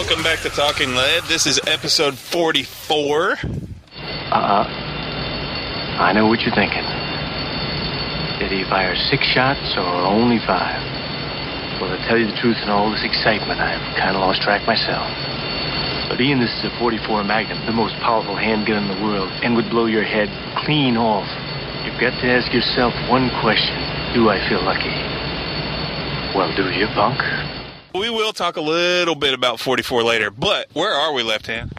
Welcome back to Talking Lead. This is episode 44. I know what you're thinking. Did he fire 6 shots or only 5? Well, to tell you the truth, in all this excitement, I've kind of lost track myself. But Ian, this is a .44 Magnum, the most powerful handgun in the world, and would blow your head clean off. You've got to ask yourself one question. Do I feel lucky? Well, do you, punk? We will talk a little bit about 44 later, but where are we, Left Hand?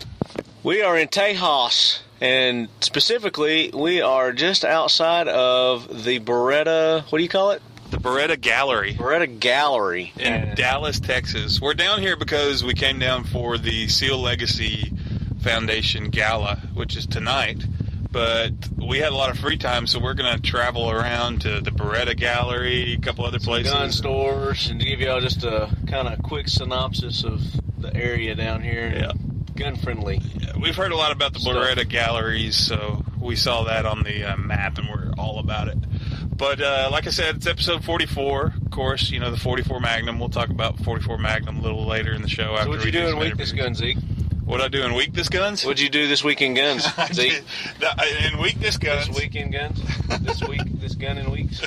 We are in Tejas, and specifically, we are just outside of the Beretta, what do you call it? The Beretta Gallery. Beretta Gallery. In Dallas, Texas. We're down here because we came down for the Seal Legacy Foundation Gala, which is tonight. But we had a lot of free time, so we're going to travel around to the Beretta Gallery, a couple other places. Gun stores, and to give y'all just a kind of quick synopsis of the area down here. Yeah. Gun-friendly. Yeah, we've heard a lot about the Beretta Galleries, so we saw that on the map, and we're all about it. But like I said, it's episode 44. Of course, you know, the 44 Magnum. We'll talk about 44 Magnum a little later in the show. So what'd you do in Weakness Guns, Zeke? What'd I do in Weakness Guns? What'd you do this week in Guns, Zeke? In Weakness Guns. This week in Guns? This gun in weeks?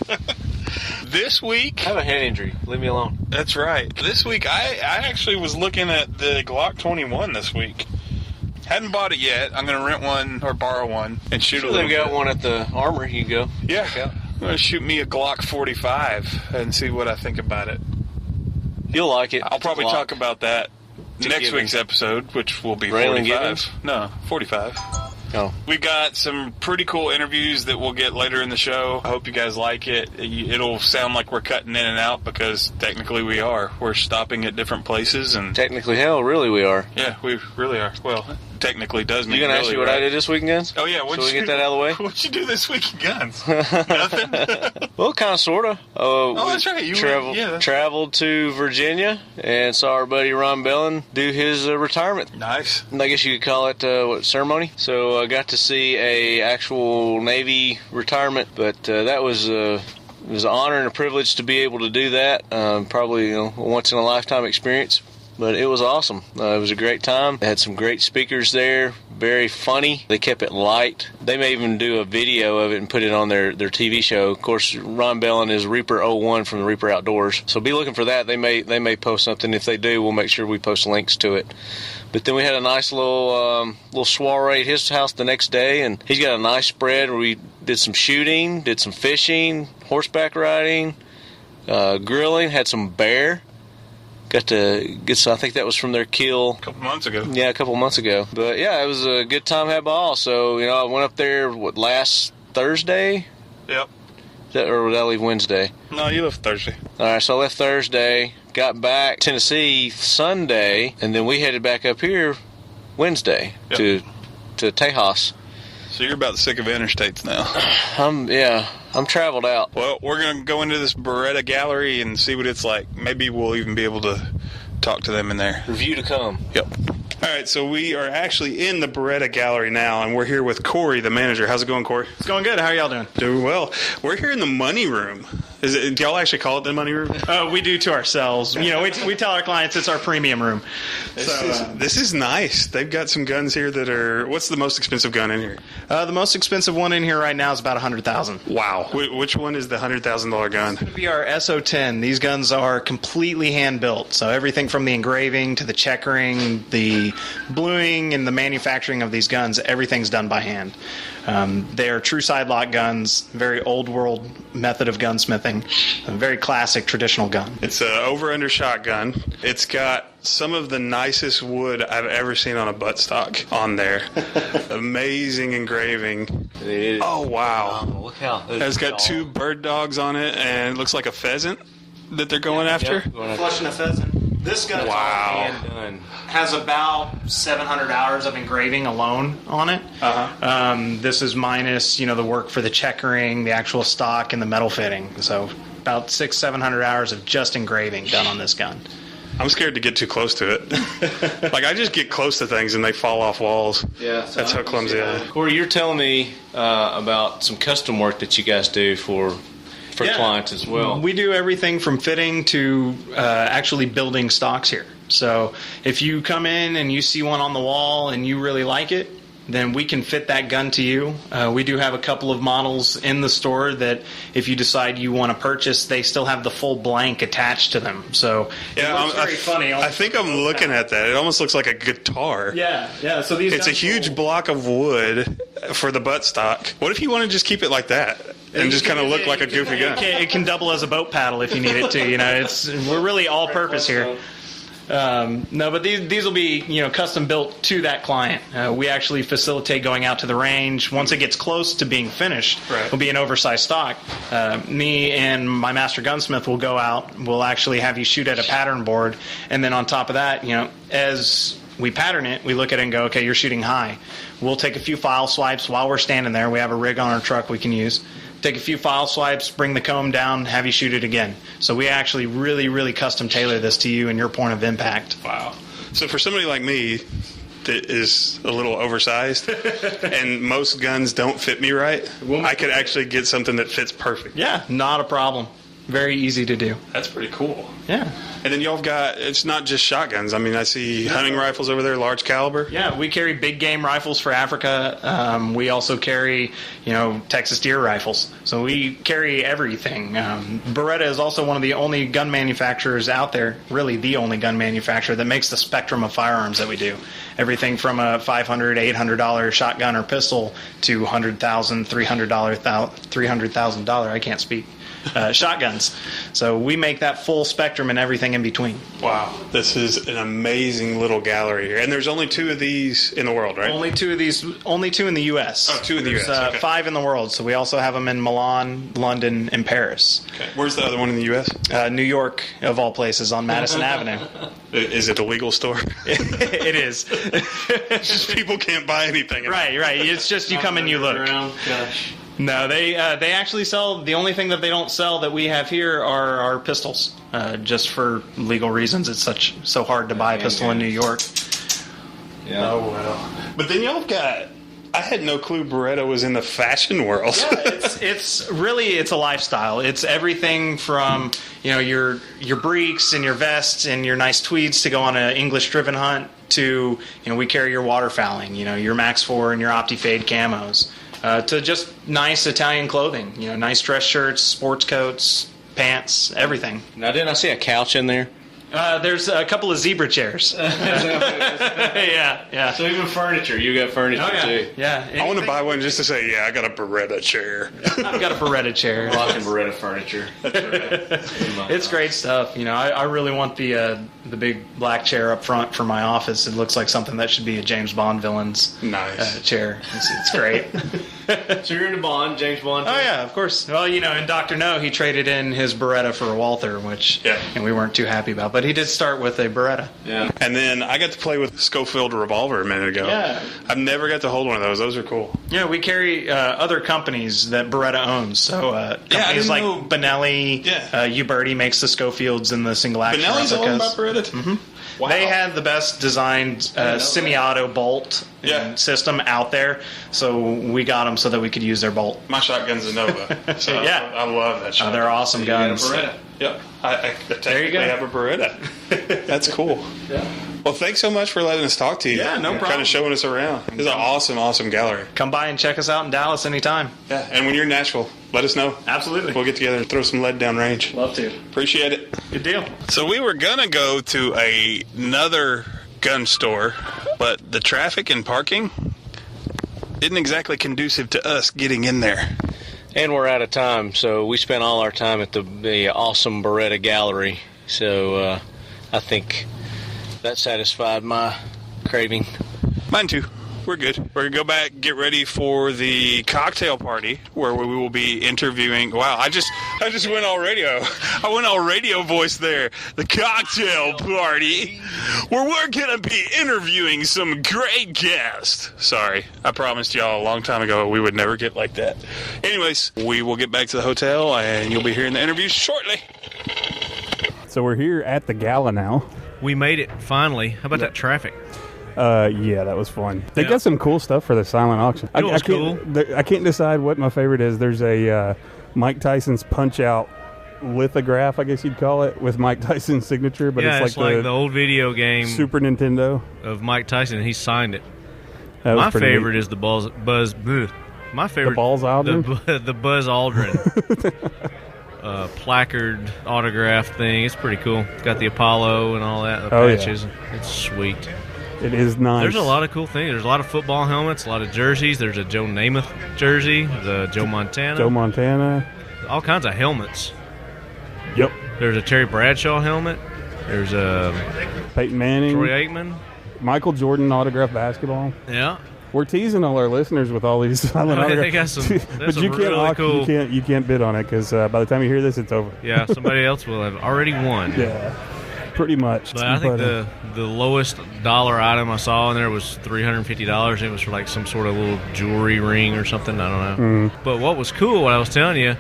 This week? I have a head injury. Leave me alone. That's right. This week, I actually was looking at the Glock 21 this week. Hadn't bought it yet. I'm going to rent one or borrow one and shoot a little bit. They've got one at the Armory. You can go. Yeah. I'm going to shoot me a Glock 45 and see what I think about it. You'll like it. I'll probably talk about that next week's episode, which will be 45. No, 45. Oh. We've got some pretty cool interviews that we'll get later in the show. I hope you guys like it. It'll sound like we're cutting in and out because technically we are. We're stopping at different places. And technically, hell, really we are. Yeah, we really are. Well, technically does mean you going to ask me what I did this week in Guns? Oh, yeah. So we get that out of the way? What'd you do this week in Guns? Nothing? Well, kind of, sort of. That's right. You traveled to Virginia and saw our buddy Ron Bellin do his retirement. Nice. I guess you could call it, ceremony. So I got to see a actual Navy retirement, but that was... it was an honor and a privilege to be able to do that. Probably a once-in-a-lifetime experience. But it was awesome. It was a great time. They had some great speakers there. Very funny. They kept it light. They may even do a video of it and put it on their TV show. Of course, Ron Bellin is Reaper 01 from the Reaper Outdoors. So be looking for that. They may post something. If they do, we'll make sure we post links to it. But then we had a nice little soiree at his house the next day, and he's got a nice spread where we did some shooting, did some fishing, horseback riding, grilling, had some bear. Got to get some, I think that was from their kill. A couple months ago. Yeah, a couple months ago. But yeah, it was a good time had by all. So, I went up there, last Thursday? Yep. Or would I leave Wednesday? No, you left Thursday. All right, so I left Thursday, got back Tennessee Sunday, and then we headed back up here Wednesday to Tejas. So you're about sick of interstates now. I'm traveled out. Well, we're going to go into this Beretta Gallery and see what it's like. Maybe we'll even be able to talk to them in there. Review to come. Yep. All right, so we are actually in the Beretta Gallery now, and we're here with Corey, the manager. How's it going, Corey? It's going good. How are y'all doing? Doing well. We're here in the money room. Do y'all actually call it the money room? We do to ourselves. We tell our clients it's our premium room. This is nice. They've got some guns here that are... What's the most expensive gun in here? The most expensive one in here right now is about $100,000. Wow. Which one is the $100,000 gun? It's going to be our SO10. These guns are completely hand-built. So everything from the engraving to the checkering, the bluing, and the manufacturing of these guns, everything's done by hand. They are true side-lock guns, very old-world method of gunsmithing, a very classic traditional gun. It's an over-under shotgun. It's got some of the nicest wood I've ever seen on a buttstock on there. Amazing engraving. Oh, wow. Look how... It's got 2 bird dogs on it, and it looks like a pheasant that they're going after. Flushing a pheasant. This gun is all hand done. Has about 700 hours of engraving alone on it. This is minus, the work for the checkering, the actual stock, and the metal fitting. So about 600-700 hours of just engraving done on this gun. I'm scared to get too close to it. I just get close to things and they fall off walls. Yeah, so that's how clumsy I am. Corey, you're telling me about some custom work that you guys do for clients as well. We do everything from fitting to actually building stocks here. So if you come in and you see one on the wall and you really like it, then we can fit that gun to you. We do have a couple of models in the store that if you decide you want to purchase, they still have the full blank attached to them. So Yeah, it's very funny. I think I'm looking at that. It almost looks like a guitar. Yeah. So these It's a guns huge will- block of wood for the buttstock. What if you want to just keep it like that and just kind of look like a goofy gun? It can double as a boat paddle if you need it to. We're really all purpose here. No, but these will be custom built to that client. We actually facilitate going out to the range. Once it gets close to being finished, Right. will be an oversized stock. Me and my master gunsmith will go out. We'll actually have you shoot at a pattern board, and then on top of that, as we pattern it, we look at it and go, okay, you're shooting high. We'll take a few file swipes while we're standing there. We have a rig on our truck we can use. Take a few file swipes, bring the comb down, have you shoot it again. So we actually really, really custom tailor this to you and your point of impact. Wow. So for somebody like me that is a little oversized and most guns don't fit me right, I could actually get something that fits perfect. Yeah, not a problem. Very easy to do. That's pretty cool. Yeah. And then y'all have got, it's not just shotguns. I mean, I see hunting rifles over there, large caliber. Yeah, we carry big game rifles for Africa. We also carry, Texas deer rifles. So we carry everything. Beretta is also one of the only gun manufacturers out there, really the only gun manufacturer that makes the spectrum of firearms that we do. Everything from a $500, $800 shotgun or pistol to $100,000, $300,000. I can't speak. Shotguns. So we make that full spectrum and everything in between. Wow. This is an amazing little gallery here. And there's only 2 of these in the world, right? Only 2 of these, only 2 in the U.S. Oh, 2 in the There's, U.S., okay. 5 in the world. So we also have them in Milan, London, and Paris. Okay. Where's the other one in the U.S.? New York, of all places, on Madison Avenue. Is it a legal store? It is. Just people can't buy anything. Right. It's just you come and you look. Gosh. No, they actually sell. The only thing that they don't sell that we have here are our pistols. Just for legal reasons, it's so hard to buy a pistol in New York. Yeah. Oh, well. But then y'all have got, I had no clue Beretta was in the fashion world. Yeah, it's really a lifestyle. It's everything from your breeks and your vests and your nice tweeds to go on an English driven hunt to we carry your waterfowling, your Max 4 and your Optifade camos. To just nice Italian clothing, nice dress shirts, sports coats, pants, everything. Now, didn't I see a couch in there? There's a couple of zebra chairs. Yeah. So even furniture, you got furniture too. Yeah. I want to buy one just to say, yeah, I got a Beretta chair. I've got a Beretta chair. Rocking Beretta furniture. It's great stuff. I really want the big black chair up front for my office. It looks like something that should be a James Bond villain's Nice. chair. It's great. So you're into Bond, James Bond? Oh yeah, of course. Well, in Dr. No, he traded in his Beretta for a Walther, which and we weren't too happy about. But he did start with a Beretta. Yeah. And then I got to play with Schofield revolver a minute ago. Yeah. I've never got to hold one of those. Those are cool. Yeah, we carry other companies that Beretta owns. So companies like know. Benelli, Uberti makes the Schofields and the single action Benelli's replicas. owned by Beretta? Mm-hmm. Wow. They had the best designed semi-auto bolt system out there, so we got them so that we could use their bolt. My shotgun's a Nova. So I love that shotgun. They're awesome guns. Beretta. Yep. I technically go. have a Beretta. That's cool. Yeah. Well, thanks so much for letting us talk to you. Yeah, no problem. Kind of showing us around. This is an awesome, awesome gallery. Come by and check us out in Dallas anytime. Yeah, and when you're in Nashville, let us know. Absolutely. We'll get together and throw some lead down range. Love to. Appreciate it. Good deal. So we were going to go to another gun store, but the traffic and parking isn't exactly conducive to us getting in there. And we're out of time, so we spent all our time at the awesome Beretta Gallery. So I think that satisfied my craving. Mine too. We're good. We're going to go back, get ready for the cocktail party where we will be interviewing. Wow, I just went all radio. I went all radio voice there. The cocktail party where we're going to be interviewing some great guests. Sorry, I promised y'all a long time ago we would never get like that. Anyways, we will get back to the hotel and you'll be hearing the interview shortly. So we're here at the Gala now. We made it, finally. How about that traffic? Yeah, that was fun. They got some cool stuff for the silent auction. It was I can't decide what my favorite is. There's a Mike Tyson's Punch-Out lithograph, I guess you'd call it, with Mike Tyson's signature. But Yeah, it's like the old video game Super Nintendo of Mike Tyson, and he signed it. That was My pretty favorite neat. is the Buzz. My favorite, Buzz Aldrin? the Buzz Aldrin placard autograph thing. It's pretty cool. It's got the Apollo and all that. The patches. Yeah. It's sweet. It is nice. There's a lot of cool things. There's a lot of football helmets, a lot of jerseys. There's a Joe Namath jersey, the Joe Montana. All kinds of helmets. Yep. There's a Terry Bradshaw helmet. There's a Peyton Manning. Troy Aikman. Michael Jordan autographed basketball. Yeah. We're teasing all our listeners with all these silent autographs. They got some, but you can't really cool. You can't bid on it because by the time you hear this, it's over. Yeah, somebody else will have already won. Yeah, pretty much. But I think the lowest dollar item I saw in there was $350. It was for like some sort of little jewelry ring or something. I don't know. But what was cool, what I was telling you,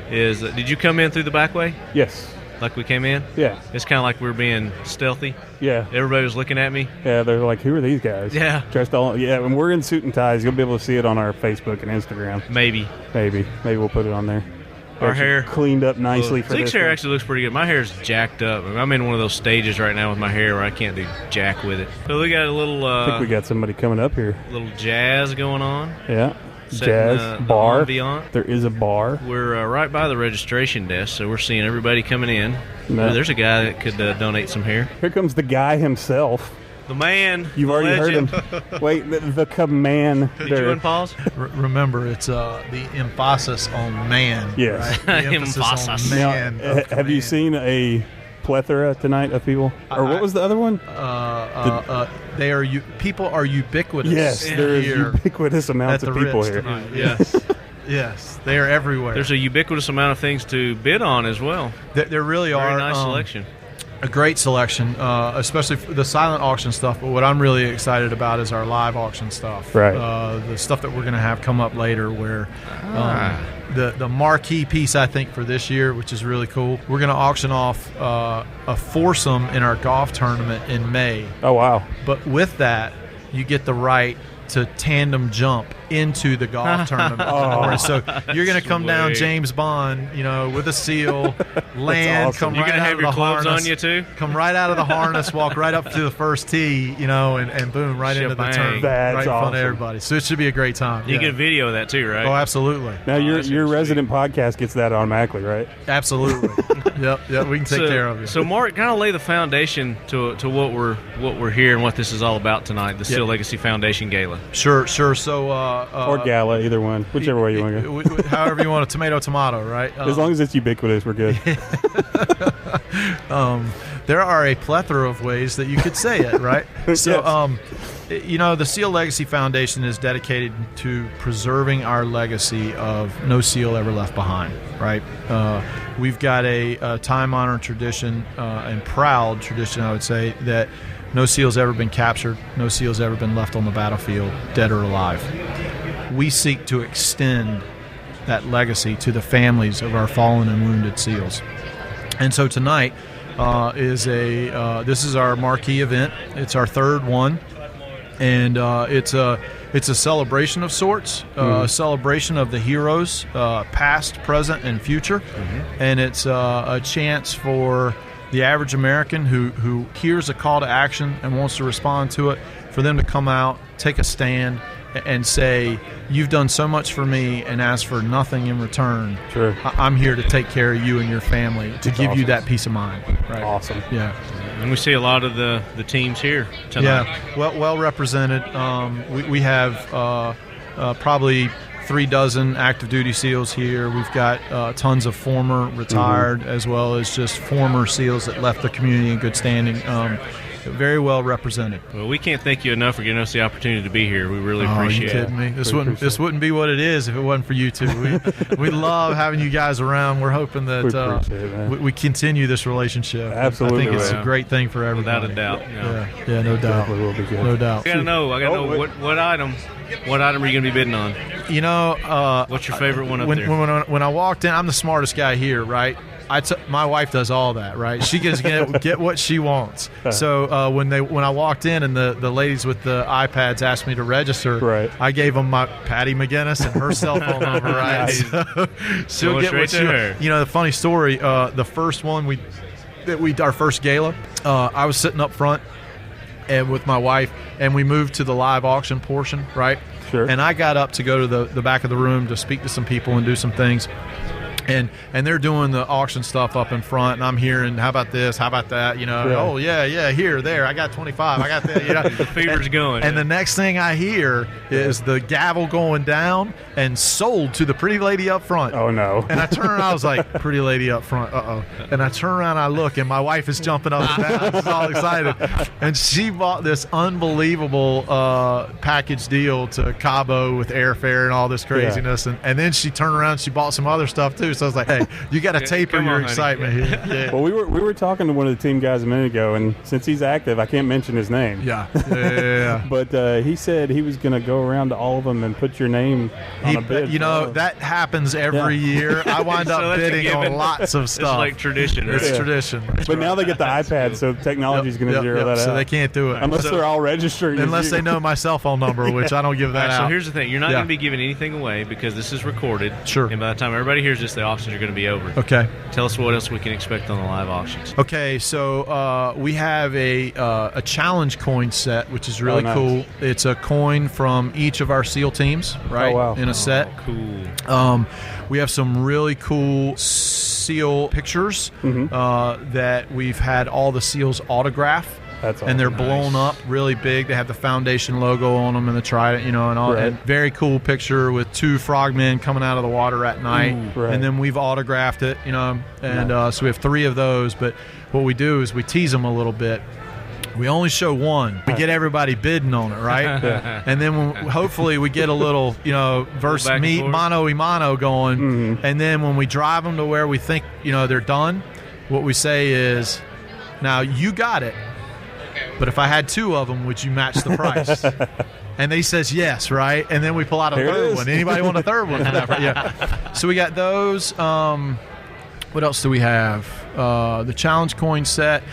is did you come in through the back way? Yes. Like we came in? Yeah. It's kind of like we were being stealthy. Yeah. Everybody was looking at me. Yeah, they're like, who are these guys? Yeah. Dressed all, yeah, when we're in suit and ties, you'll be able to see it on our Facebook and Instagram. Maybe we'll put it on there. Our hair cleaned up nicely for Zeke's this hair one. actually looks pretty good. My hair's jacked up. I'm in one of those stages right now with my hair where I can't do jack with it. So we got a little I think we got somebody coming up here. Little jazz going on. Yeah. Setting, jazz bar. Ambiance. There is a bar. We're right by the registration desk, so we're seeing everybody coming in. No. There's a guy that could donate some hair. Here comes the guy himself. The man. You've already legend. heard him. Wait, the command. Did you unpause? Remember, it's the emphasis on man. Yes. Right? The emphasis on man. Now, have you seen a plethora tonight of people? Or what was the other one? They are people are ubiquitous. Yes, there is ubiquitous amounts of people here. Tonight. Yes. Yes, they are everywhere. There's a ubiquitous amount of things to bid on as well. There really are. Very nice selection. A great selection, especially for the silent auction stuff. But what I'm really excited about is our live auction stuff. Right. The stuff that we're going to have come up later where the marquee piece, I think, for this year, which is really cool, we're going to auction off a foursome in our golf tournament in May. Oh, wow. But with that, you get the right to tandem jump into the golf tournament. So you're going to come down James Bond, with a seal, land, awesome. come You're right gonna out have of your the clubs harness, on you too. Come right out of the harness, walk right up to the first tee, and boom, right into the Shebang. tournament, That's right in front awesome. of everybody. So it should be a great time. You get a video of that too, right? Oh, absolutely, Now your that's resident podcast gets that automatically, right? absolutely. Yep, we can take care of you. So Mark, kind of lay the foundation to what we're here and what this is all about tonight, the Steel Legacy Foundation Gala. Sure. So Or Gala, either one, whichever way you want to go. However you want, tomato, right? As long as it's ubiquitous, we're good. There are a plethora of ways that you could say it, right? So, the Seal Legacy Foundation is dedicated to preserving our legacy of no seal ever left behind, right? We've got a time-honored tradition and proud tradition, I would say, that no seal's ever been captured, no seal's ever been left on the battlefield, dead or alive. We seek to extend that legacy to the families of our fallen and wounded SEALs. And so tonight this is our marquee event. It's our third one, and it's a celebration of sorts, a celebration of the heroes, past, present, and future, and it's a chance for the average American who hears a call to action and wants to respond to it, for them to come out, take a stand, and say, you've done so much for me and ask for nothing in return. Sure. I'm here to take care of you and your family, to give you that peace of mind. Right? Awesome. Yeah. And we see a lot of the teams here tonight. Yeah, well represented. We have probably 36 active duty SEALs here. We've got tons of former retired as well as just former SEALs that left the community in good standing. Very well represented. Well, we can't thank you enough for giving us the opportunity to be here. We really appreciate Are you it. kidding me? This wouldn't be what it is if it wasn't for you two. We love having you guys around. We're hoping that we continue this relationship. Absolutely. I think it's a great thing for everybody. Without a doubt. Yeah, no doubt. Definitely will be good. No doubt. I gotta know what item are you gonna be bidding on? What's your favorite one up when, there? When I walked in, I'm the smartest guy here, right? my wife does all that, right? She gets get what she wants. So when I walked in and the ladies with the iPads asked me to register, right. I gave them my Patty McGinnis and her cell phone number, right? So she'll get what she wants. You know, the funny story, the first one our first gala, I was sitting up front and with my wife, and we moved to the live auction portion, right? Sure. And I got up to go to the back of the room to speak to some people and do some things. And they're doing the auction stuff up in front, and I'm hearing, how about this, how about that, you know, oh, yeah, here, there, I got 25, I got that, you know. The fever's going. And the next thing I hear is the gavel going down and sold to the pretty lady up front. Oh, no. And I turn around, I was like, pretty lady up front, uh-oh. And I turn around, I look, and my wife is jumping up and down, she's all excited. And she bought this unbelievable package deal to Cabo with airfare and all this craziness. And then she turned around, she bought some other stuff, too. So I was like, hey, you got to taper your excitement here. Yeah. Well, we were talking to one of the team guys a minute ago, and since he's active, I can't mention his name. Yeah. But he said he was going to go around to all of them and put your name on a bid. You know, that happens every year. I wind up bidding on lots of stuff. It's like tradition. Right? It's tradition. But now they get the iPad, so technology's going to zero that out. So they can't do it. Unless they're all registered. Unless they know my cell phone number, which I don't give that out. So here's the thing. You're not going to be giving anything away because this is recorded. Sure. And by the time everybody hears this, the auctions are going to be over. Okay. Tell us what else we can expect on the live auctions. Okay, so we have a challenge coin set, which is really cool. It's a coin from each of our SEAL teams, right? Oh, wow. In a set. Cool. We have some really cool SEAL pictures that we've had all the SEALs autograph. That's awesome. And they're blown up really big. They have the foundation logo on them and the trident, you know, and all. Right. And very cool picture with 2 frogmen coming out of the water at night. Right. And then we've autographed it, you know, and so we have 3 of those. But what we do is we tease them a little bit. We only show one. We get everybody bidding on it, right? And then hopefully we get a little, you know, mano going. And then when we drive them to where we think, you know, they're done, what we say is, now you got it, but if I had 2 of them, would you match the price? And he says yes, right? And then we pull out a third one. Anybody want a third one for that? Yeah. So we got those. What else do we have? The challenge coin set.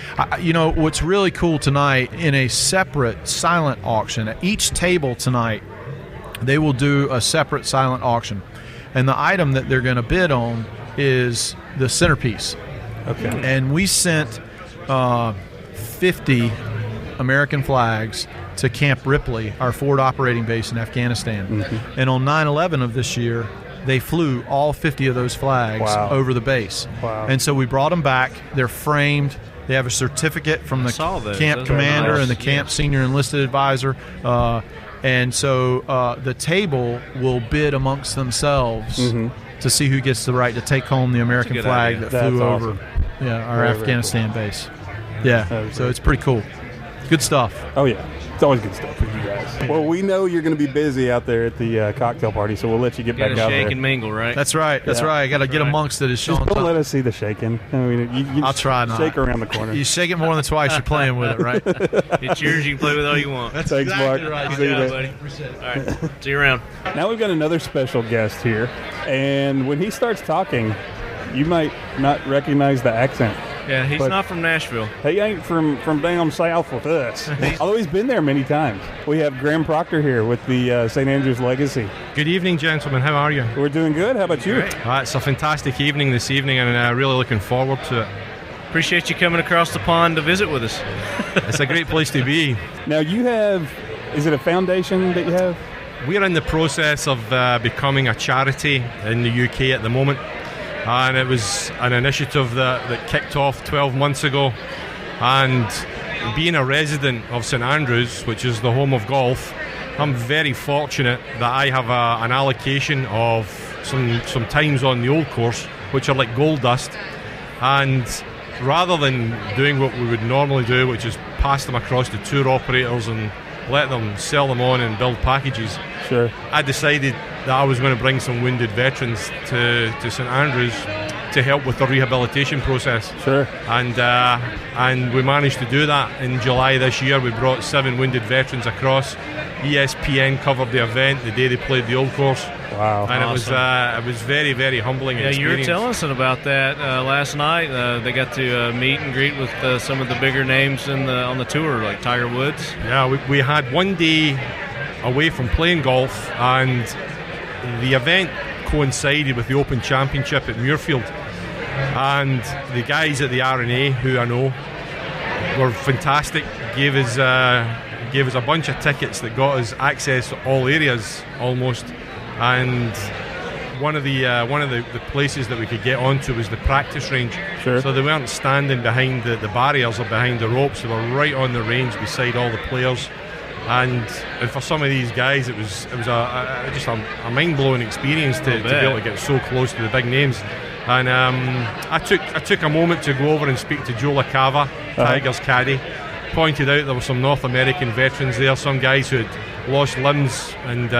You know, what's really cool tonight, in a separate silent auction, at each table tonight, they will do a separate silent auction. And the item that they're going to bid on is the centerpiece. Okay. And we sent 50 American flags to Camp Ripley, our forward operating base in Afghanistan. And on 9/11 of this year, they flew all 50 of those flags over the base. Wow. And so we brought them back. They're framed. They have a certificate from the camp commander and the camp senior enlisted advisor. And so the table will bid amongst themselves to see who gets the right to take home the American flag that flew over our Afghanistan base. Yeah, so it's pretty cool. Good stuff. Oh, yeah. It's always good stuff with you guys. Well, we know you're going to be busy out there at the cocktail party, so we'll let you get back out there. Shake and mingle, right? That's right. That's right. I got to get amongst it. As Sean Just don't let us see the shaking. I mean, you I'll try not. Shake around the corner. You shake it more than twice, you're playing with it, right? It's yours. You can play with it all you want. That's Thanks, exactly Mark. right. See you, buddy. All right. See you around. Now we've got another special guest here, and when he starts talking, you might not recognize the accent. Yeah, he's not from Nashville. He ain't from down south with us. Although he's been there many times. We have Graham Proctor here with the St. Andrews Legacy. Good evening, gentlemen. How are you? We're doing good. How about you? It's a fantastic evening this evening, and really looking forward to it. Appreciate you coming across the pond to visit with us. It's a great place to be. Now you have, is it a foundation that you have? We're in the process of becoming a charity in the UK at the moment. And it was an initiative that kicked off 12 months ago. And being a resident of St. Andrews, which is the home of golf, I'm very fortunate that I have an allocation of some times on the old course, which are like gold dust. And rather than doing what we would normally do, which is pass them across to tour operators and let them sell them on and build packages, I decided that I was going to bring some wounded veterans to St. Andrews to help with the rehabilitation process. And we managed to do that in July this year. We brought 7 wounded veterans across. ESPN covered the event the day they played the old course. Wow. And Awesome. it was very, very humbling Yeah, you were experience. telling us about that last night. They got to meet and greet with some of the bigger names on the tour, like Tiger Woods. Yeah, we had one day away from playing golf, and the event coincided with the Open Championship at Muirfield. And the guys at the R&A, who I know, were fantastic. Gave us a bunch of tickets that got us access to all areas almost. And one of the places that we could get onto was the practice range. Sure. So they weren't standing behind the barriers or behind the ropes. They were right on the range beside all the players. And for some of these guys, it was just a mind-blowing experience to be able to get so close to the big names. And I took a moment to go over and speak to Joe LaCava, Tiger's caddy. Pointed out there were some North American veterans there, some guys who had lost limbs, and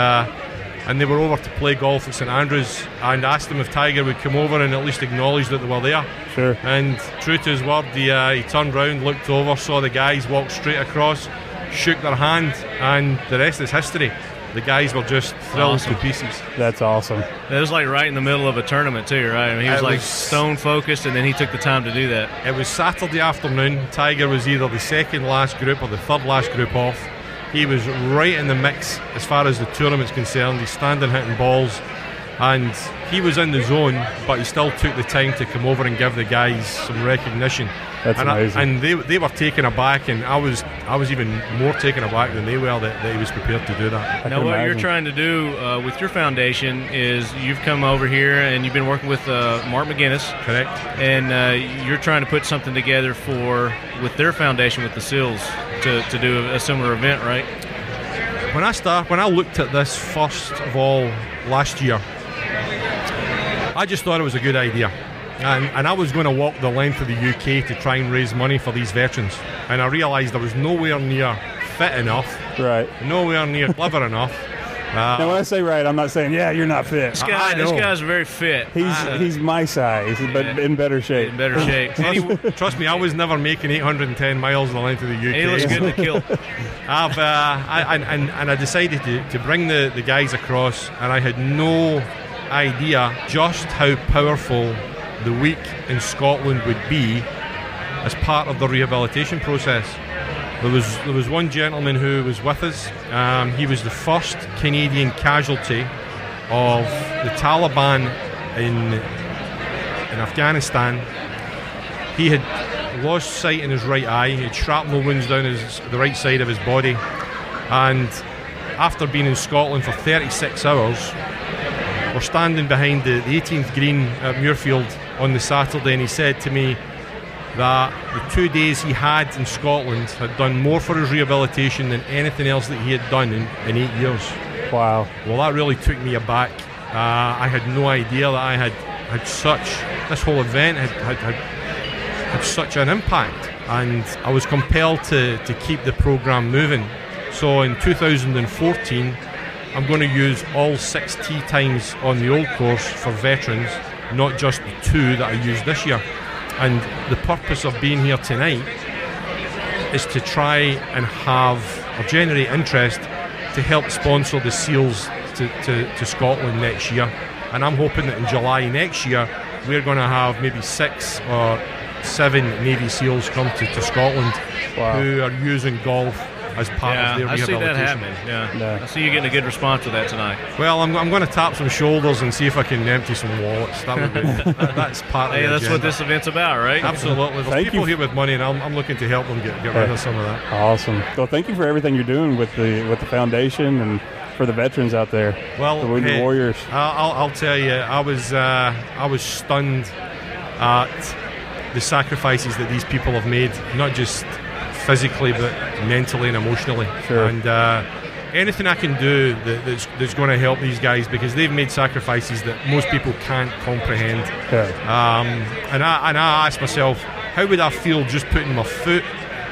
they were over to play golf at St Andrews, and asked them if Tiger would come over and at least acknowledge that they were there. Sure. And true to his word, he turned round, looked over, saw the guys walk straight across, shook their hand, and the rest is history. The guys were just thrilled to pieces. That's awesome. It was like right in the middle of a tournament too, right? I mean, he was stone focused, and then he took the time to do that. It was Saturday afternoon. Tiger was either the second last group or the third last group off. He was right in the mix as far as the tournament's concerned. He's standing hitting balls, and he was in the zone, but he still took the time to come over and give the guys some recognition. That's amazing. And they were taken aback, and I was even more taken aback than they were that he was prepared to do that. Now, what you're trying to do with your foundation is you've come over here and you've been working with Mark McGinnis. Correct. And you're trying to put something together with their foundation with the SEALs to do a similar event, right? When I looked at this first of all last year, I just thought it was a good idea. And I was going to walk the length of the UK to try and raise money for these veterans. And I realised I was nowhere near fit enough, right? Nowhere near clever enough. Now, when I say right, I'm not saying, yeah, you're not fit. This guy's very fit. He's my size, but in better shape. In better shape. Trust me, I was never making 810 miles the length of the UK. He looks good to kill. I decided to bring the guys across, and I had no idea just how powerful the week in Scotland would be as part of the rehabilitation process. There was one gentleman who was with us. He was the first Canadian casualty of the Taliban in Afghanistan. He had lost sight in his right eye. He had shrapnel wounds down the right side of his body, and after being in Scotland for 36 hours, we're standing behind the 18th green at Muirfield on the Saturday, and he said to me that the 2 days he had in Scotland had done more for his rehabilitation than anything else that he had done in 8 years. Wow. Well, that really took me aback. I had no idea that I had this whole event had such an impact, and I was compelled to keep the programme moving. So in 2014, I'm going to use all 6 tee times on the old course for veterans, not just the 2 that I used this year. And the purpose of being here tonight is to try and generate interest to help sponsor the SEALs to Scotland next year. And I'm hoping that in July next year, we're going to have maybe 6 or 7 Navy SEALs come to Scotland. Wow. Who are using golf as part of their rehabilitation. I see that happening. Yeah. I see you getting a good response with that tonight. Well, I'm going to tap some shoulders and see if I can empty some wallets. That would be that's part of the that's agenda. what this event's about, right? Absolutely. There's people here with money, and I'm looking to help them get rid of some of that. Awesome. Well, thank you for everything you're doing with the foundation and for the veterans out there. Well, the Wounded Warriors. I'll tell you, I was stunned at the sacrifices that these people have made, not just physically but mentally and emotionally. Sure. And anything I can do that's going to help these guys, because they've made sacrifices that most people can't comprehend. Yeah. And I asked myself, how would I feel just putting my foot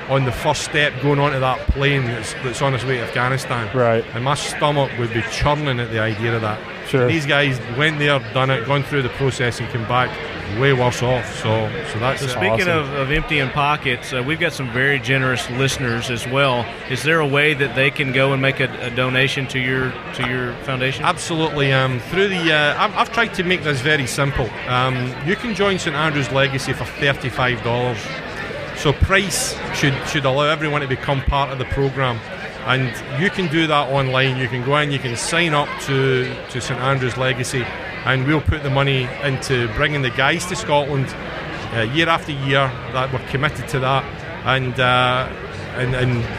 on the first step going onto that plane that's on its way to Afghanistan? Right. And my stomach would be churning at the idea of that. Sure. These guys went there, done it, gone through the process, and came back way worse off. So that's So it. speaking awesome. of emptying pockets, we've got some very generous listeners as well. Is there a way that they can go and make a donation to your foundation? Absolutely. Through the, I've tried to make this very simple. You can join St Andrew's Legacy for $35. So price should allow everyone to become part of the program, and you can do that online. You can go in, you can sign up to St Andrew's Legacy, and we'll put the money into bringing the guys to Scotland year after year. That we're committed to that, and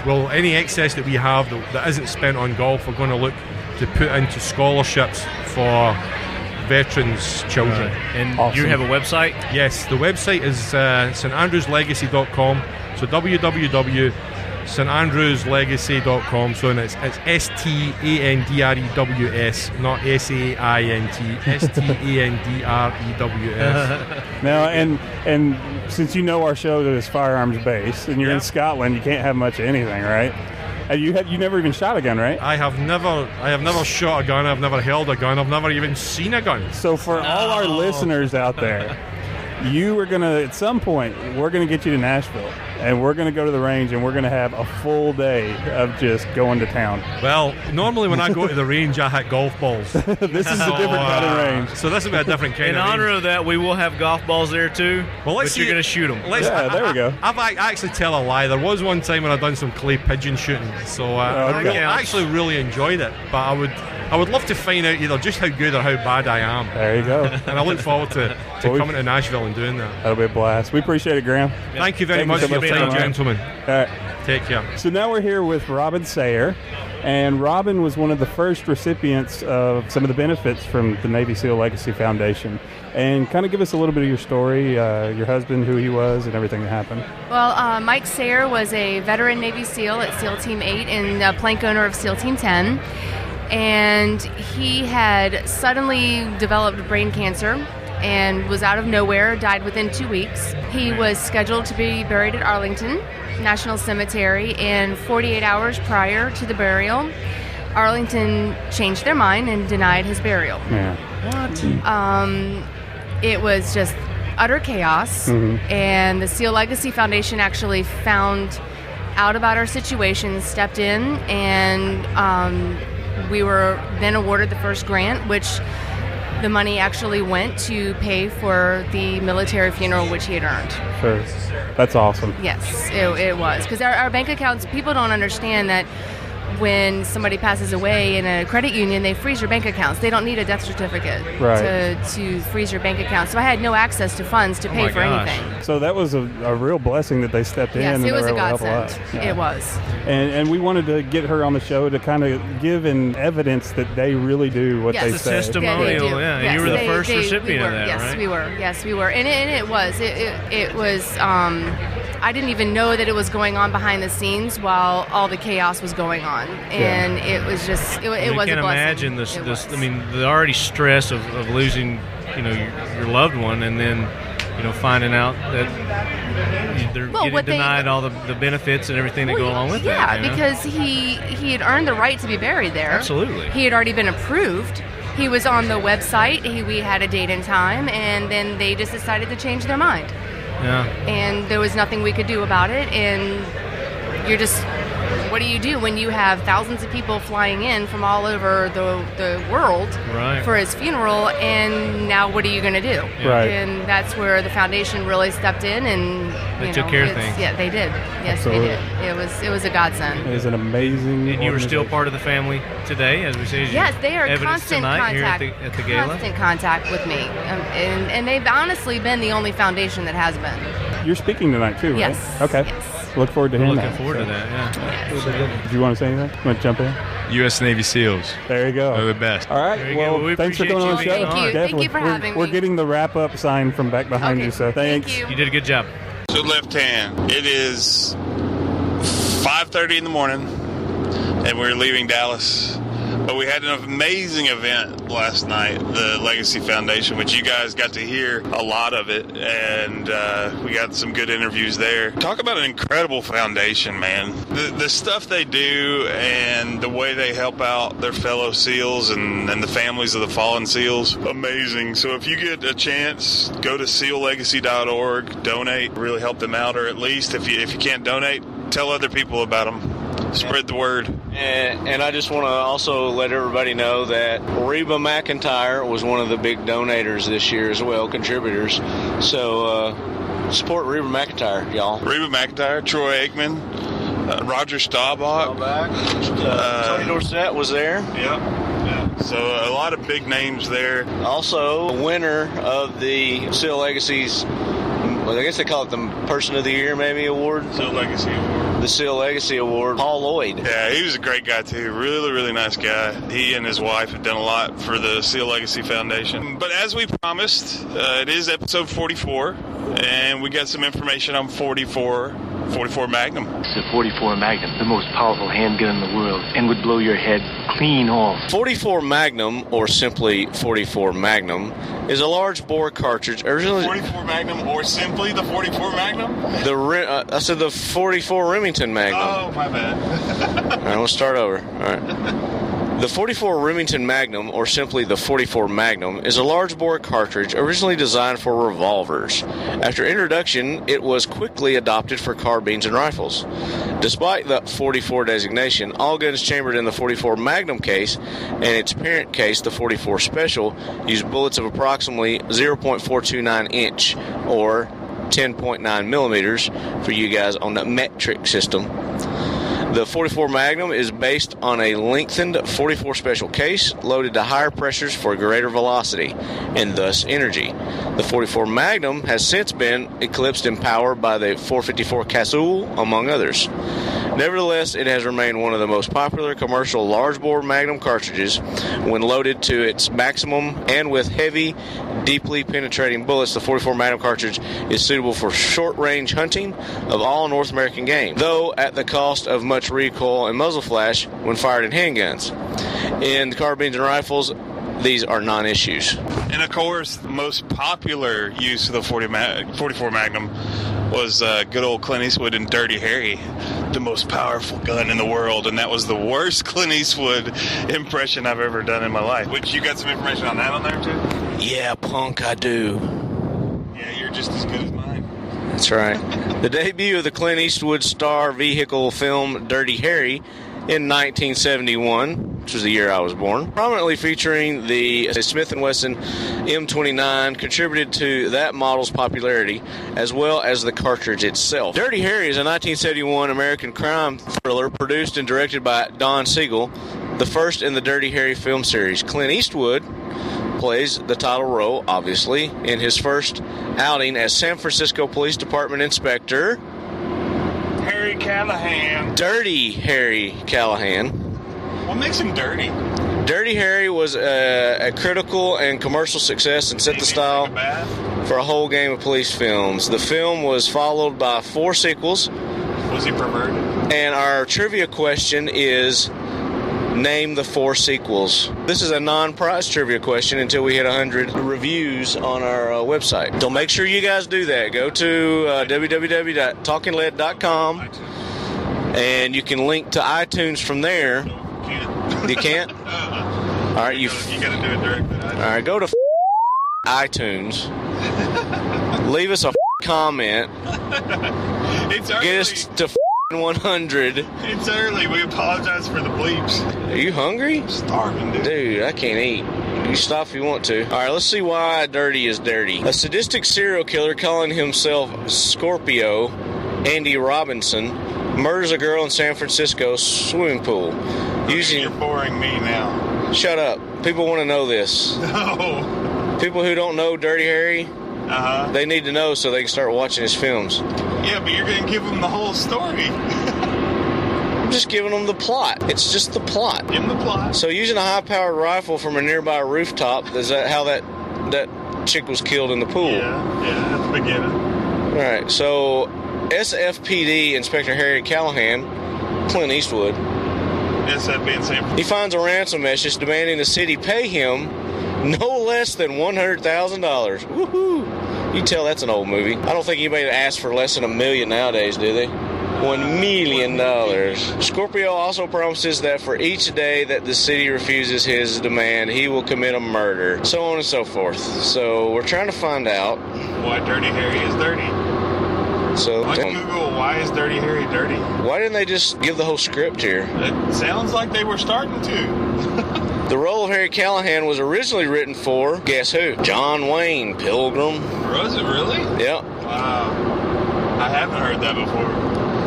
well, any excess that we have that isn't spent on golf, we're going to look to put into scholarships for veterans' children. And Awesome. you have a website? Yes, the website is standrewslegacy.com. So www.standrewslegacy.com. So it's STANDREWS, not SAINT. STANDREWS. Now, and since you know our show is firearms based, and you're in Scotland, you can't have much of anything, right? And you never even shot a gun, right? I have never shot a gun. I've never held a gun. I've never even seen a gun. So for all our listeners out there, you are going to, at some point, we're going to get you to Nashville, and we're going to go to the range, and we're going to have a full day of just going to town. Well, normally when I go to the range, I hit golf balls. This is a different kind of range. So this will be a different kind In of honor range. of that, we will have golf balls there too. Well, let's but you're see- going to shoot them. Yeah, there we go. I actually tell a lie. There was one time when I done some clay pigeon shooting, so Okay. I actually really enjoyed it. But I would love to find out either just how good or how bad I am. There you go. And I look forward to Well, coming to Nashville and doing that. That'll be a blast. We appreciate it, Graham. Thank you very Thank you much so for your much for time, coming on. gentlemen. All right. Take care. So now we're here with Robin Sayer, and Robin was one of the first recipients of some of the benefits from the Navy SEAL Legacy Foundation. And kind of give us a little bit of your story, your husband, who he was, and everything that happened. Well, Mike Sayer was a veteran Navy SEAL at SEAL Team 8 and a plank owner of SEAL Team 10. And he had suddenly developed brain cancer and was out of nowhere, died within 2 weeks. He was scheduled to be buried at Arlington National Cemetery, and 48 hours prior to the burial, Arlington changed their mind and denied his burial. Yeah. It was just utter chaos, and the SEAL Legacy Foundation actually found out about our situation, stepped in, and we were then awarded the first grant, which the money actually went to pay for the military funeral which he had earned. Sure. That's awesome. Yes, it was. Because our bank accounts, people don't understand that when somebody passes away in a credit union, they freeze your bank accounts. They don't need a death certificate to freeze your bank account. So I had no access to funds to pay for anything. So that was a real blessing that they stepped in. Yes, and it they was were a able to help godsend. lot. Yeah. It was. And we wanted to get her on the show to kind of give an evidence that they really do what Yes. they The say. testimonial. Yeah, they do. Yeah, Yes, you were the they- first we recipient were. of that, Yes, right? we were. Yes, we were. And it was. It was. I didn't even know that it was going on behind the scenes while all the chaos was going on, and it was just. It was You a blessing. can imagine this. It This. was. I mean, the already stress of losing, your loved one, and then, finding out that they're Well, getting what they- denied all the benefits and everything that go along with yeah, that. because he had earned the right to be buried there. Absolutely. He had already been approved. He was on the website. We had a date and time, and then they just decided to change their mind. Yeah. And there was nothing we could do about it. And you're just, what do you do when you have thousands of people flying in from all over the world Right. for his funeral, and now what are you going to do? Right. And that's where the foundation really stepped in, and They took care of things. Yeah, they did. Yes, Absolutely. they did. It was a godsend. It is an amazing. And you were still organization. part of the family today, as we say. Yes, they are evidence constant tonight contact. here at the gala. Constant contact with me, and they've honestly been the only foundation that has been. You're speaking tonight too, right? Yes. Okay. Yes. Look forward to We're hearing looking that. forward to that. Yeah. Do you want to say anything? You want to jump in? U.S. Navy SEALs There you go. are the best. All right. There you Well, go. We thanks for appreciate coming on the you show. being Thank you. on. Thank you Definitely. for having We're me. getting the wrap up sign from back behind Okay. you, so thanks. Thank you. You did a good job. So left hand. It is 5:30 in the morning, and we're leaving Dallas. But we had an amazing event last night, the Legacy Foundation, which you guys got to hear a lot of it, and we got some good interviews there. Talk about an incredible foundation, man. The stuff they do and the way they help out their fellow SEALs and the families of the fallen SEALs, amazing. So if you get a chance, go to seallegacy.org, donate, really help them out, or at least if you can't donate, tell other people about them. Spread the word. And I just want to also let everybody know that Reba McEntire was one of the big donators this year as well, contributors. So support Reba McEntire, y'all. Reba McEntire, Troy Aikman, Roger Staubach. Tony Dorsett was there. Yeah. So a lot of big names there. Also, a winner of the SEAL Legacy's, well, I guess they call it the Person of the Year, maybe, award. SEAL Legacy Award. The SEAL Legacy Award, Paul Lloyd. Yeah, he was a great guy, too. Really, really nice guy. He and his wife have done a lot for the SEAL Legacy Foundation. But as we promised, it is episode 44, and we got some information on 44 Magnum. It's a 44 Magnum, the most powerful handgun in the world, and would blow your head clean off. 44 Magnum, or simply 44 Magnum, is a large bore cartridge. Originally, 44 Magnum, or simply the 44 Magnum? I said the 44 Remington Magnum. Oh, my bad. All right, we'll start over. All right. The 44 Remington Magnum, or simply the 44 Magnum, is a large bore cartridge originally designed for revolvers. After introduction, it was quickly adopted for carbines and rifles. Despite the 44 designation, all guns chambered in the 44 Magnum case and its parent case, the 44 Special, use bullets of approximately 0.429 inch, or 10.9 millimeters for you guys on the metric system. The 44 Magnum is based on a lengthened 44 Special case loaded to higher pressures for greater velocity and thus energy. The 44 Magnum has since been eclipsed in power by the 454 Casull, among others. Nevertheless, it has remained one of the most popular commercial large-bore Magnum cartridges when loaded to its maximum, and with heavy, deeply penetrating bullets, the 44 Magnum cartridge is suitable for short-range hunting of all North American game, though at the cost of much recoil and muzzle flash when fired in handguns. In the carbines and rifles, these are non-issues. And of course, the most popular use of the 44 Magnum was good old Clint Eastwood in Dirty Harry, the most powerful gun in the world, and that was the worst Clint Eastwood impression I've ever done in my life. Which, you got some information on that on there too? Yeah, punk, I do. Yeah, you're just as good as mine. That's right. The debut of the Clint Eastwood star vehicle film Dirty Harry in 1971, which was the year I was born, prominently featuring the Smith & Wesson M29, contributed to that model's popularity, as well as the cartridge itself. Dirty Harry is a 1971 American crime thriller produced and directed by Don Siegel, the first in the Dirty Harry film series. Clint Eastwood plays the title role, obviously, in his first outing as San Francisco Police Department Inspector Harry Callahan. Dirty Harry Callahan. What makes him dirty? Dirty Harry was a critical and commercial success and set the style for a whole game of police films. The film was followed by 4 sequels. Was he perverted? And our trivia question is, name the 4 sequels. This is a non-prize trivia question until we hit 100 reviews on our website. So make sure you guys do that. Go to www.talkingled.com and you can link to iTunes from there. You can't? All right, you gotta do it directly. All right, go to iTunes. Leave us a comment. It's early. Get us to 100. It's early. We apologize for the bleeps. Are you hungry? I'm starving, dude. Dude, I can't eat. You stop if you want to. All right, let's see why Dirty is dirty. A sadistic serial killer calling himself Scorpio, Andy Robinson, murders a girl in San Francisco swimming pool. You're boring me now. Shut up. People want to know this. No. People who don't know Dirty Harry, they need to know so they can start watching his films. Yeah, but you're going to give them the whole story. I'm just giving them the plot. It's just the plot. Give them the plot. So using a high-powered rifle from a nearby rooftop, is that how that chick was killed in the pool? Yeah, at the beginning. All right, so SFPD Inspector Harry Callahan, Clint Eastwood, SFB in San Francisco. He finds a ransom message demanding the city pay him no less than $100,000. Woohoo! You tell that's an old movie. I don't think anybody asks for less than $1 million nowadays, do they? $1 million. Scorpio also promises that for each day that the city refuses his demand, he will commit a murder, so on and so forth. So we're trying to find out why Dirty Harry is dirty. So like Google, why is Dirty Harry dirty? Why didn't they just give the whole script here? It sounds like they were starting to. The role of Harry Callahan was originally written for, guess who? John Wayne, Pilgrim. Was it really? Yep. Wow. I haven't heard that before.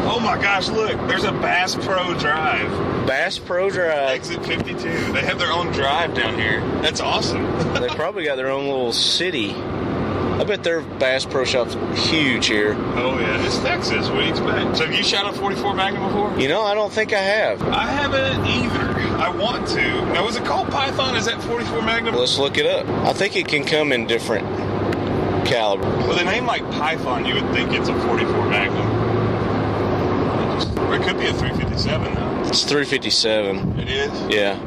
Oh my gosh, look, there's a Bass Pro Drive. Bass Pro Drive. Exit 52. They have their own drive down here. That's awesome. They probably got their own little city. I bet their Bass Pro Shop's huge here. Oh yeah, it's Texas. What do you expect? So have you shot a 44 Magnum before? You know, I don't think I have. I haven't either. I want to. Now, was it called Python? Is that 44 Magnum? Let's look it up. I think it can come in different caliber. With a name like Python, you would think it's a 44 Magnum. Or it could be a 357 though. It's 357. It is? Yeah.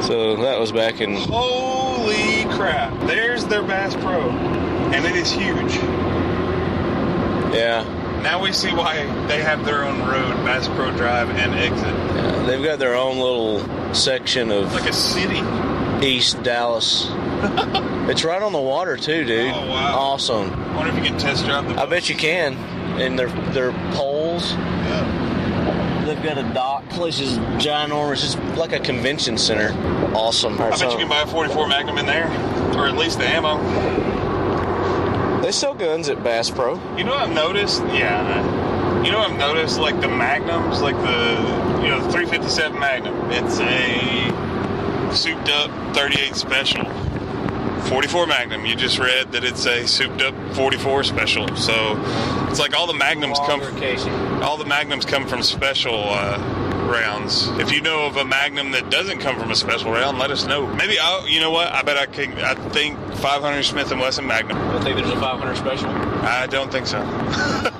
So that was back in... Holy crap. There's their Bass Pro. And it is huge. Yeah. Now we see why they have their own road, Bass Pro Drive and exit. Yeah, they've got their own little section of... Like a city. East Dallas. It's right on the water too, dude. Oh, wow. Awesome. I wonder if you can test drive the boat. I bet you can. And their poles. Yeah. They've got a dock. Place is ginormous. It's like a convention center. Awesome. I bet you can buy a 44 Magnum in there. Or at least the ammo. They sell guns at Bass Pro. You know what I've noticed? Yeah. You know what I've noticed? Like the Magnums, like the 357 Magnum. It's a souped up 38 special. 44 Magnum, you just read that it's a souped up 44 special. So it's like all the Magnums come from special rounds. If you know of a Magnum that doesn't come from a special round, let us know. Maybe you know what? I bet I think 500 Smith & Wesson Magnum. I think there's a 500 special. I don't think so.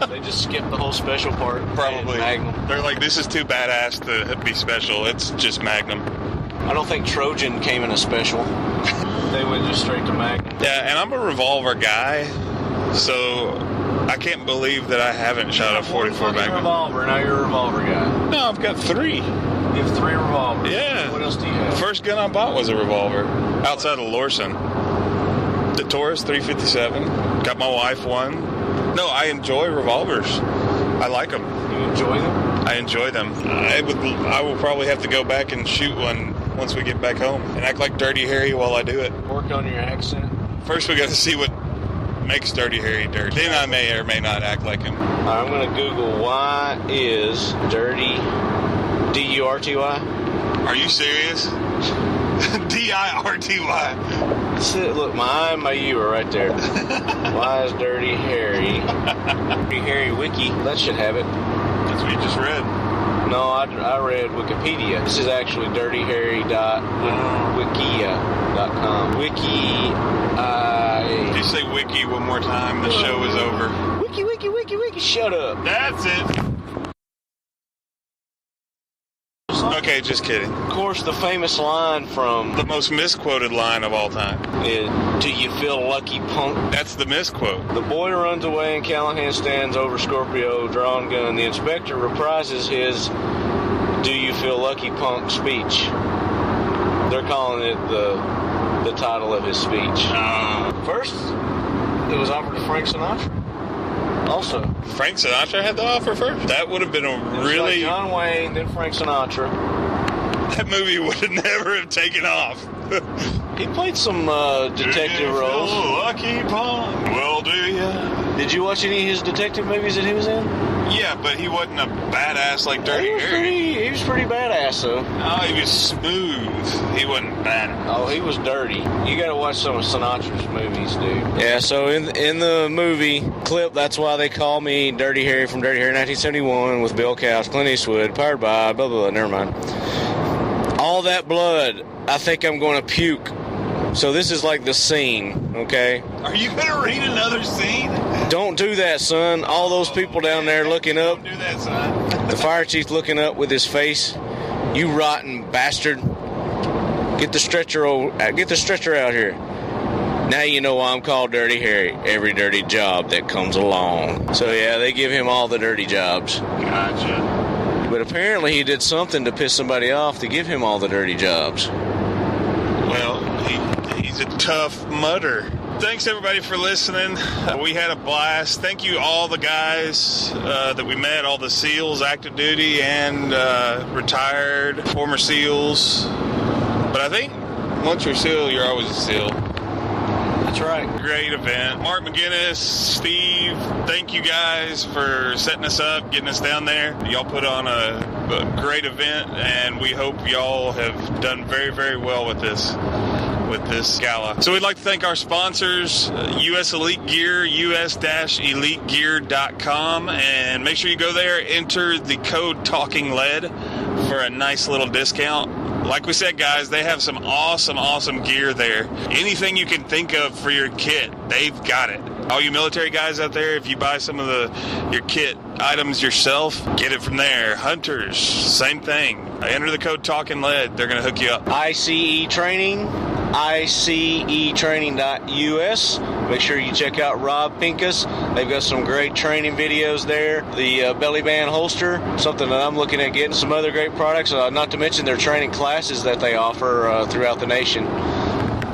They just skipped the whole special part. Probably. Magnum. They're like, this is too badass to be special. It's just Magnum. I don't think Trojan came in a special. They went just straight to Magnum. Yeah, and I'm a revolver guy, so I can't believe that I haven't shot a 44 Magnum. Revolver. Now you're a revolver guy. No, I've got 3. You have 3 revolvers. Yeah. What else do you have? The first gun I bought was a revolver outside of Lorson. The Taurus 357. Got my wife one. No, I enjoy revolvers. I like them. You enjoy them? I enjoy them. I will probably have to go back and shoot one once we get back home and act like Dirty Harry while I do it. Work on your accent. First, we got to see what makes Dirty Harry dirty. Then I may or may not act like him. I'm going to Google why is dirty D-U-R-T-Y. Are you serious? D-I-R-T-Y. Look, my I and my U are right there. Why is Dirty Harry? Dirty Harry Wiki. That should have it. That's what you just read. No, I read Wikipedia. This is actually dirtyharry.wikia.com. Wiki. If you say wiki one more time, the show is over. Wiki, wiki, wiki, wiki. Shut up. That's it. Okay, just kidding. Of course, the famous line from... The most misquoted line of all time. Is, do you feel lucky, punk? That's the misquote. The boy runs away and Callahan stands over Scorpio, drawn gun. The inspector reprises his do you feel lucky, punk speech. They're calling it the title of his speech. First, it was offered to Frank Sinatra. Also, Frank Sinatra had the offer first? That would have been a really... Like John Wayne, then Frank Sinatra. That movie would have never have taken off. He played some detective roles. Lucky punk. Well, do ya? Did you watch any of his detective movies that he was in? Yeah, but he wasn't a badass like Dirty Harry. He was pretty badass, though. Oh, he was smooth. He wasn't bad. Oh, he was dirty. You gotta watch some of Sinatra's movies, dude. Yeah, so in the movie clip, that's why they call me Dirty Harry from Dirty Harry 1971 with Bill Couch, Clint Eastwood, powered by blah, blah, blah, never mind. All that blood, I think I'm going to puke. So this is like the scene, okay? Are you going to read another scene? Don't do that, son. All those people down there looking up. Don't do that, son. The fire chief looking up with his face You rotten bastard. Get the stretcher out here. Now you know why I'm called Dirty Harry. Every dirty job that comes along. So yeah, they give him all the dirty jobs. Gotcha. But apparently he did something to piss somebody off to give him all the dirty jobs. Well, he's a tough mudder. Thanks everybody for listening. We had a blast. Thank you all the guys that we met, all the SEALs, active duty and retired, former SEALs. But I think once you're a SEAL, you're always a SEAL. That's right. Great event. Mark McGinnis, Steve, thank you guys for setting us up, getting us down there. Y'all put on a great event, and we hope y'all have done very, very well with this gala. So we'd like to thank our sponsors, US Elite Gear, us-elitegear.com, and make sure you go there, enter the code TALKINGLEAD for a nice little discount. Like we said, guys, they have some awesome gear there. Anything you can think of for your kit, they've got it. All you military guys out there, if you buy some of your kit items yourself, get it from there. Hunters, same thing. Enter the code TALKINGLEAD. They're going to hook you up. ICE Training, ICEtraining.us. Make sure you check out Rob Pincus. They've got some great training videos there. The belly band holster, something that I'm looking at getting. Some other great products, not to mention their training classes that they offer throughout the nation.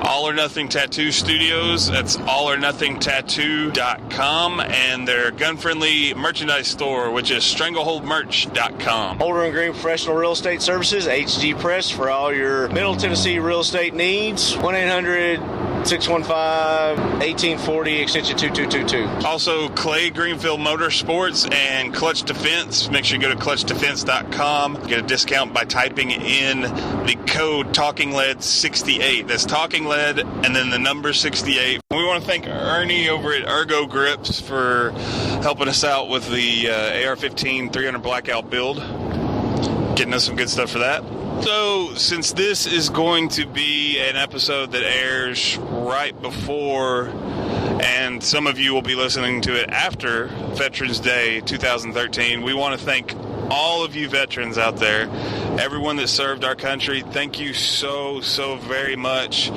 All or Nothing Tattoo Studios. That's allornothingtattoo.com, and their gun-friendly merchandise store, which is strangleholdmerch.com. Holder and Green Professional Real Estate Services, HG Press, for all your Middle Tennessee real estate needs. 1-800-615-1840, extension 2222. Also, Clay Greenfield Motorsports and Clutch Defense. Make sure you go to clutchdefense.com. Get a discount by typing in the code TALKINGLEAD68. That's TALKINGLEAD and then the number 68. We want to thank Ernie over at Ergo Grips for helping us out with the AR-15 300 Blackout build. Getting us some good stuff for that. So, since this is going to be an episode that airs right before, and some of you will be listening to it after Veterans Day 2013, we want to thank all of you veterans out there, everyone that served our country. Thank you so very much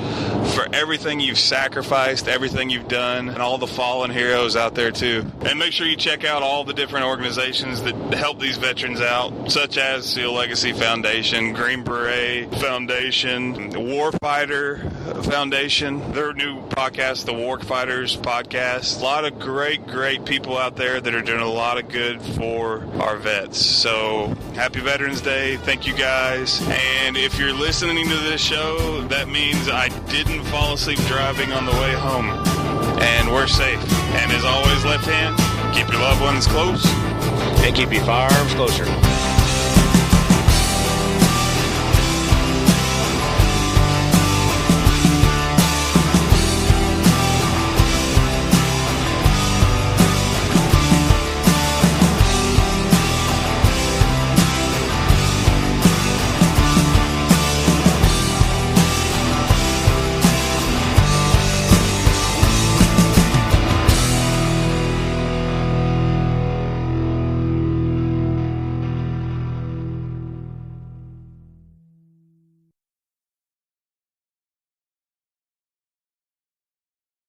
for everything you've sacrificed, everything you've done, and all the fallen heroes out there too. And make sure you check out all the different organizations that help these veterans out, such as SEAL Legacy Foundation, Green Beret Foundation, Warfighter Foundation, their new podcast, the Warfighters Podcast. A lot of great people out there that are doing a lot of good for our vets. So, happy Veterans Day. Thank you guys. And if you're listening to this show, that means I didn't fall asleep driving on the way home. And we're safe. And as always, left hand, keep your loved ones close. And keep your firearms closer.